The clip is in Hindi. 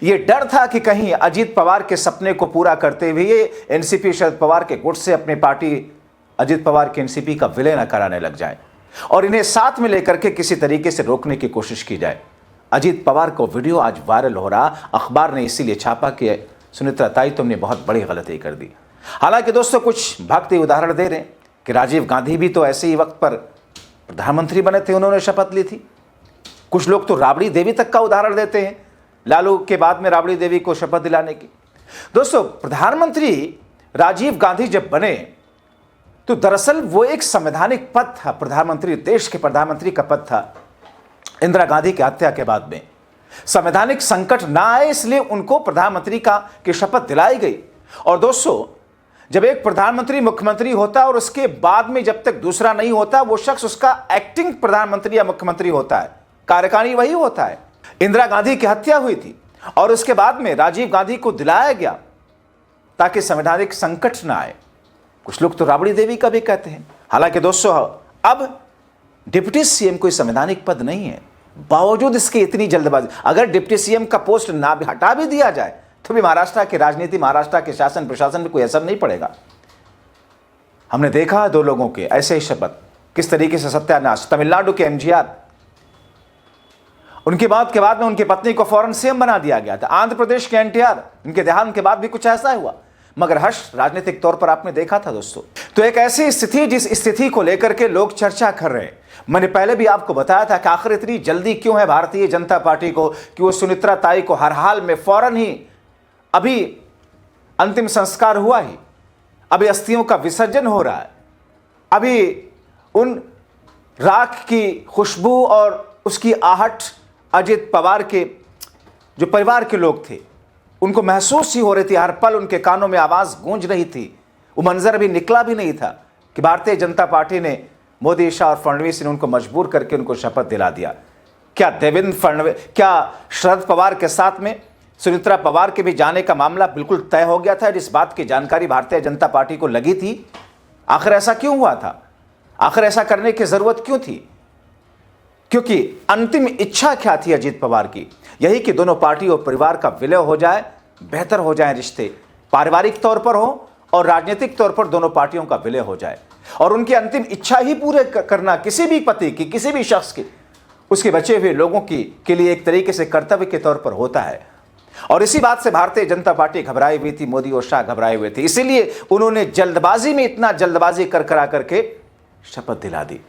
ये डर था कि कहीं अजीत पवार के सपने को पूरा करते हुए एनसीपी शरद पवार के गुट से अपनी पार्टी अजीत पवार के एनसीपी का विलय न कराने लग जाए और इन्हें साथ में लेकर के किसी तरीके से रोकने की कोशिश की जाए। अजीत पवार को वीडियो आज वायरल हो रहा, अखबार ने इसीलिए छापा कि सुनित्रा ताई तुमने बहुत बड़ी गलती कर दी। हालांकि दोस्तों कुछ भक्त उदाहरण दे रहे हैं कि राजीव गांधी भी तो ऐसे ही वक्त पर प्रधानमंत्री बने थे, उन्होंने शपथ ली थी। कुछ लोग तो राबड़ी देवी तक का उदाहरण देते हैं, लालू के बाद में राबड़ी देवी को शपथ दिलाने की। दोस्तों प्रधानमंत्री राजीव गांधी जब बने तो दरअसल वो एक संवैधानिक पद था, प्रधानमंत्री, देश के प्रधानमंत्री का पद था। इंदिरा गांधी की हत्या के बाद में संवैधानिक संकट ना आए इसलिए उनको प्रधानमंत्री की शपथ दिलाई गई। और दोस्तों जब एक प्रधानमंत्री मुख्यमंत्री होता है और उसके बाद में जब तक दूसरा नहीं होता, वो शख्स उसका एक्टिंग प्रधानमंत्री या मुख्यमंत्री होता है, कार्यकारी वही होता है। इंदिरा गांधी की हत्या हुई थी और उसके बाद में राजीव गांधी को दिलाया गया ताकि संवैधानिक संकट ना आए। कुछ लोग तो राबड़ी देवी का भी कहते हैं। हालांकि दोस्तों अब डिप्टी सीएम कोई संवैधानिक पद नहीं है, बावजूद इसकी इतनी जल्दबाजी। अगर डिप्टी सीएम का पोस्ट ना भी हटा भी दिया जाए तो भी महाराष्ट्र की राजनीति, महाराष्ट्र के शासन प्रशासन में कोई असर नहीं पड़ेगा। हमने देखा 2 लोगों के ऐसे ही शपथ, किस तरीके से सत्यानाश। तमिलनाडु के एमजीआर, उनकी मौत के बाद में उनकी पत्नी को फौरन सीएम बना दिया गया था। आंध्र प्रदेश के एनटीआर, उनके देहांत के बाद भी कुछ ऐसा हुआ, मगर हर्ष राजनीतिक तौर पर आपने देखा था दोस्तों। तो एक ऐसी स्थिति, जिस स्थिति को लेकर के लोग चर्चा कर रहे हैं, मैंने पहले भी आपको बताया था कि आखिर इतनी जल्दी क्यों है भारतीय जनता पार्टी को कि वो सुनित्रा ताई को हर हाल में फौरन ही, अभी अंतिम संस्कार हुआ ही, अभी अस्थियों का विसर्जन हो रहा है, अभी उन राख की खुशबू और उसकी आहट अजीत पवार के जो परिवार के लोग थे उनको महसूस ही हो रही थी, हर पल उनके कानों में आवाज गूंज रही थी। वो मंजर अभी निकला भी नहीं था कि भारतीय जनता पार्टी ने, मोदी, शाह और फडणवीस ने उनको मजबूर करके उनको शपथ दिला दिया। क्या देवेंद्र फडणवीस, क्या शरद पवार के साथ में सुनित्रा पवार के भी जाने का मामला बिल्कुल तय हो गया था, जिस बात की जानकारी भारतीय जनता पार्टी को लगी थी? आखिर ऐसा क्यों हुआ था? आखिर ऐसा करने की जरूरत क्यों थी? क्योंकि अंतिम इच्छा क्या थी अजीत पवार की? यही कि दोनों पार्टी और परिवार का विलय हो जाए, बेहतर हो जाए रिश्ते, पारिवारिक तौर पर हो और राजनीतिक तौर पर दोनों पार्टियों का विलय हो जाए। और उनकी अंतिम इच्छा ही पूरे करना किसी भी पति की, किसी भी शख्स की, उसके बचे हुए लोगों के लिए एक तरीके से कर्तव्य के तौर पर होता है। और इसी बात से भारतीय जनता पार्टी घबराई हुई थी, मोदी और शाह घबराए हुए थे, इसीलिए उन्होंने जल्दबाजी में इतना जल्दबाजी कर करा करके शपथ दिला दी।